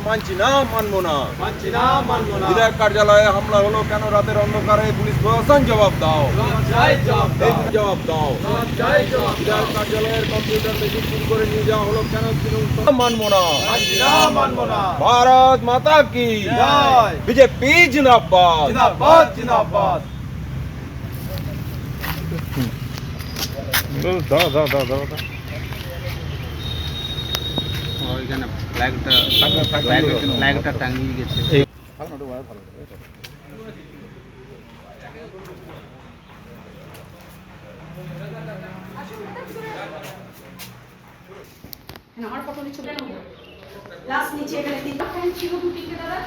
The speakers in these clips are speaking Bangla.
মানছি না, মানবো না। বিধায়ক কার্যালয়ে হামলা হলো কেন রাতের অন্ধকারে? পুলিশ প্রশাসন জবাব দাও, জবাব দাও। বিধায়ক কার্যালয়ের কম্পিউটার মেশিন চুরি করে নিয়ে যাওয়া হলো কেন? মানবো না। ভারত মাতা কি বিজেপি জিন্দাবাদ। ওইখানে ফ্ল্যাগটা টাঙিয়ে গেছে। আমার ফটো নিচে কেন লাস্ট নিচে এখানে তিনটা ফ্যান ছিল দুটিকে দাদা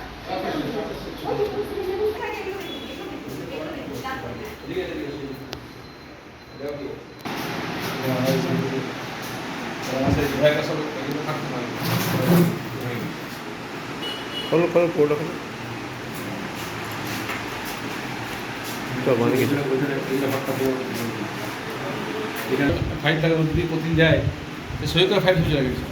ফাইট লাগার মধ্যে দিয়ে প্রতিদিন যায় সই করে ফাইট চলে গেছে।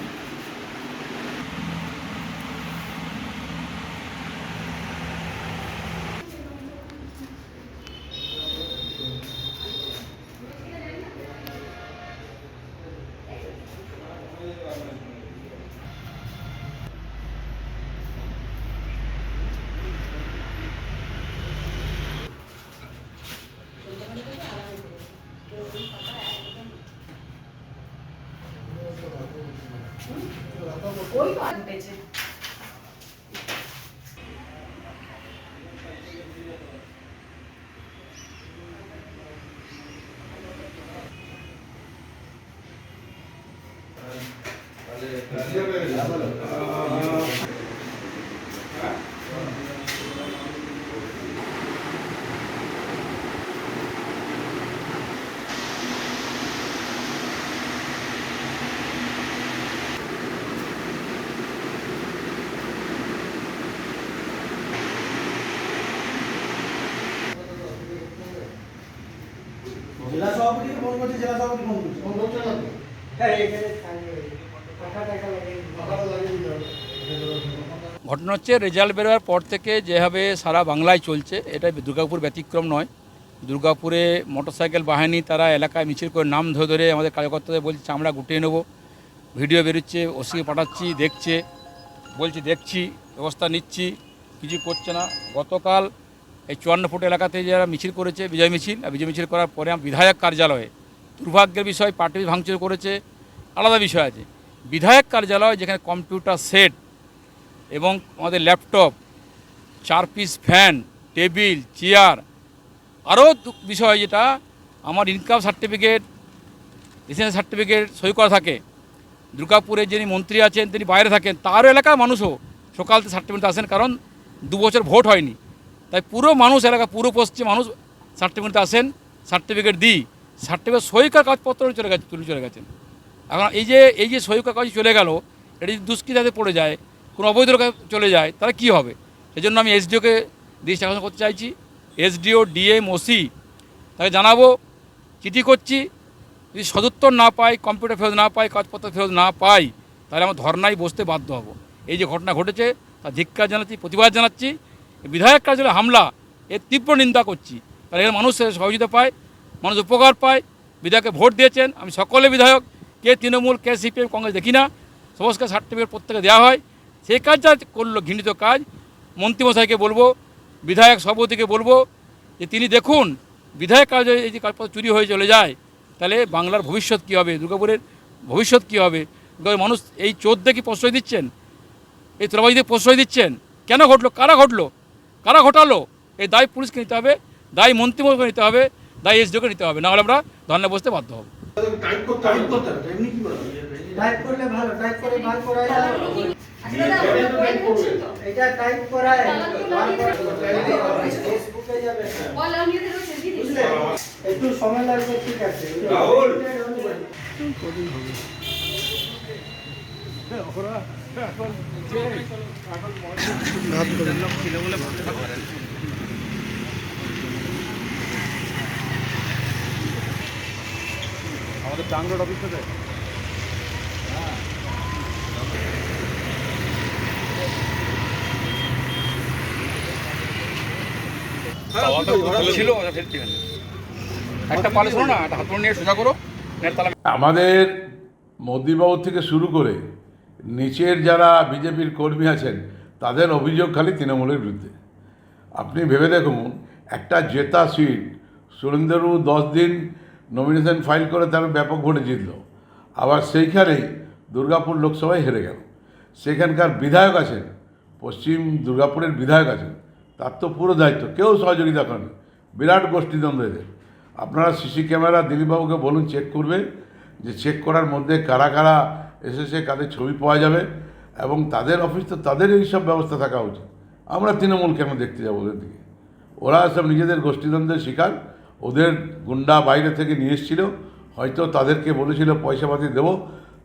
ওই তো আনতেছে জেলা সভাপতিকে ফোন করছে, জেলা সভাপতি ফোন করছে, ফোন করছে না তো? হ্যাঁ, এখানে ঘটনা হচ্ছে রেজাল্ট বেরোয়ার পর থেকে যেভাবে সারা বাংলায় চলছে, এটা দুর্গাপুর ব্যতিক্রম নয়। দুর্গাপুরে মোটরসাইকেল বাহিনী তারা এলাকায় মিছিল করে নাম ধরে ধরে আমাদের কার্যকর্তাদের বলছে আমরা গুটিয়ে নেব। ভিডিও বেরোচ্ছে, ওসিকে পাঠাচ্ছি, দেখছে, বলছি দেখছি, ব্যবস্থা নিচ্ছি, কিছু করছে না। গতকাল এই 54 ফুট এলাকাতে যারা মিছিল করেছে বিজয় মিছিল, আর বিজয় মিছিল করার পরে বিধায়ক কার্যালয়ে দুর্ভাগ্যের বিষয় পার্টি ভাঙচুর করেছে, আলাদা বিষয় আছে। বিধায়ক কার্যালয় যেখানে কম্পিউটার সেট এবং আমাদের laptop, 4 piece fan, table, chair, আরও বিষয় যেটা আমার ইনকাম সার্টিফিকেট, রেসিডেন্স সার্টিফিকেট সই করা থাকে। দুর্গাপুরে যিনি মন্ত্রী আছেন তিনি বাইরে থাকেন, তারও এলাকার মানুষও সকাল থেকে সার্টিফিকেট আসেন, কারণ 2 বছর ভোট হয়নি। তাই পুরো মানুষ এলাকা, পুরো পশ্চিম মানুষ সার্টিফিকেট আসেন, সার্টিফিকেট দিই, সার্টিফিকেট সই করার কাগজপত্র তুলে চলে গেছেন। এখন এই যে সই করা কাগজ চলে গেল, এটা যদি দুষ্কৃতাতে পড়ে যায়, কোনো অবৈধ লোক চলে যায়, তাহলে কী হবে? সেজন্য আমি এসডিওকে দৃষ্টি আকর্ষণ করতে চাইছি। এসডিও, ডিএম, ওসি তাকে জানাবো, চিঠি করছি, যদি সদুত্তর না পাই, কম্পিউটার ফেরত না পাই, কাগজপত্র ফেরত না পাই, তাহলে আমার ধর্নায় বসতে বাধ্য হব। এই যে ঘটনা ঘটেছে তার ধিক্কার জানাচ্ছি, প্রতিবাদ জানাচ্ছি। বিধায়ক কার্যালয়ে হামলা এর তীব্র নিন্দা করছি। তাহলে এর মানুষ সহযোগিতা পায়, মানুষ উপকার পায়। বিধায়ককে ভোট দিয়েছেন, আমি সকলে বিধায়ক, কে তৃণমূল, কে সিপিএম, কংগ্রেস দেখি না, সমস্ত সার্টিফিকেট প্রত্যেকে দেওয়া হয়। সেই কাজটা করলো ঘৃণিত কাজ। মন্ত্রীমশাইকে বলবো, বিধায়ক সভাপতিকে বলবো যে তিনি দেখুন বিধায়ক কার্যালয়ে এই যে কাগজপত্র চুরি হয়ে চলে যায়, তাহলে বাংলার ভবিষ্যৎ কী হবে, দুর্গাপুরের ভবিষ্যৎ কী হবে? মানুষ এই চোর দেখে প্রশ্রয় দিচ্ছেন, এই তোলাবাজি দিয়ে প্রশ্রয় দিচ্ছেন। কেন ঘটলো? কারা ঘটালো? এই দায় পুলিশকে নিতে হবে, দায় মন্ত্রীমণ্ডলকে নিতে হবে, দায় এসডিওকে নিতে হবে, না হলে আমরা ধর্নায় বসতে বাধ্য হব। টাইপ করতে হবে, এমনি কি বলা টাইপ করলে ভালো, টাইপ করে বার করাই এটা টাইপ করায় বার করা ফেসবুকে যাবে বল আমি এদের সেন্ড দিই, একটু সময় লাগবে, ঠিক আছে রাহুল কদিন হবে ওরা এখন যে এখন রাত করে লোক ছিল বলে ভাবতে পারেন। আমাদের টাঙ্গরোড অফিস থেকে হ্যাঁ ছিল ফেলতে গেলে একটা পালে শোনো না, একটা হাতুড়ি নিয়ে সোজা করো, তালা আমাদের মোদিবাবু থেকে শুরু করে নিচের যারা বিজেপির কর্মী আছেন তাদের অভিযোগ খালি তৃণমূলের বিরুদ্ধে। আপনি ভেবে দেখুন, একটা জেতা সিট সুরেন্দ্রবাবু 10 দিন নমিনেশন ফাইল করে তার ব্যাপক ভোটে জিতল, আবার সেইখানেই দুর্গাপুর লোকসভায় হেরে গেল। সেখানকার বিধায়ক আছেন, পশ্চিম দুর্গাপুরের বিধায়ক আছেন, তার তো পুরো দায়িত্ব, কেউ সহযোগিতা করেন, বিরাট গোষ্ঠীদ্বন্দ্ব এদের। আপনারা সিসি ক্যামেরা দিলীপবাবুকে বলুন চেক করবে, যে চেক করার মধ্যে কারা কারা এসেছে, কাদের ছবি পাওয়া যাবে, এবং তাদের অফিস তো তাদের এইসব ব্যবস্থা থাকা উচিত। আমরা তৃণমূল কেন দেখতে যাবো ওদের দিকে? ওরা সব নিজেদের গোষ্ঠীদ্বন্দ্বের শিকার, ওদের গুন্ডা বাইরে থেকে নিয়ে এসেছিল, হয়তো তাদেরকে বলেছিল পয়সাপাতি দেবো,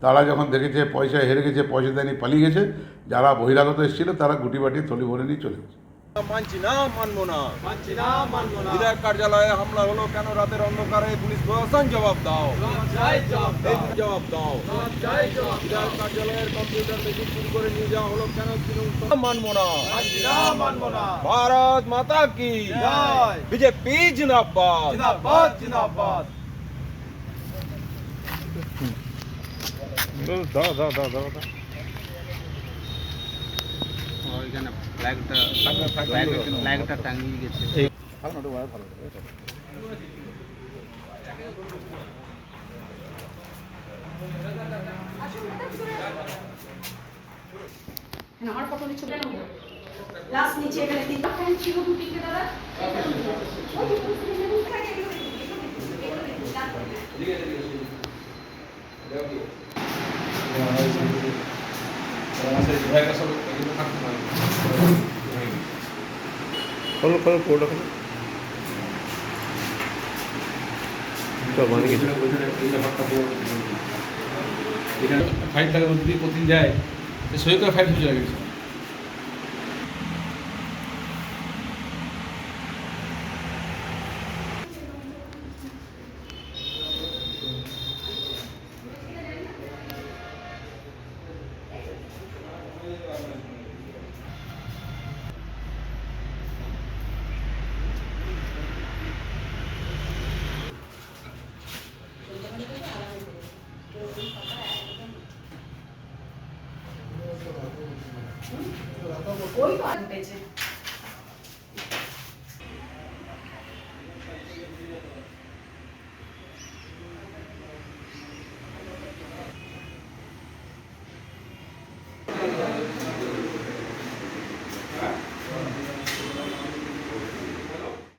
তারা যখন দেখেছে পয়সা হেরে গেছে, পয়সা দেয়নি, পালিয়ে গেছে। যারা বহিরাগত এসেছিল তারা গুটি বাটি থলি ভরে নিয়ে চলে গেছে। মানছি না, মানবো না, বিধায়ক কার্যালয়ে হামলা হলো কেন? রাতের অন্ধকারে পুলিশ প্রশাসন জবাব দাও, জবাব দাও। বিধায়ক কার্যালয়ের কম্পিউটার মেশিন চুরি করে নিয়ে যাওয়া হলো কেন? মানবো না, ভারত মাতা কি বিজেপি জিন্দাবাদ। ওইখানে ফ্ল্যাগটা টাঙিয়ে গেছে। আমার কত নিচে কেন লাস্ট নিচে এখানে তিনটা ফ্যান ছিল দুটিকে দাদা ফাইল টাকার মধ্যে দিয়ে প্রতিদিন যায়, সে সই করে ফাইল চলে গেছে। ওই তো উঠেছে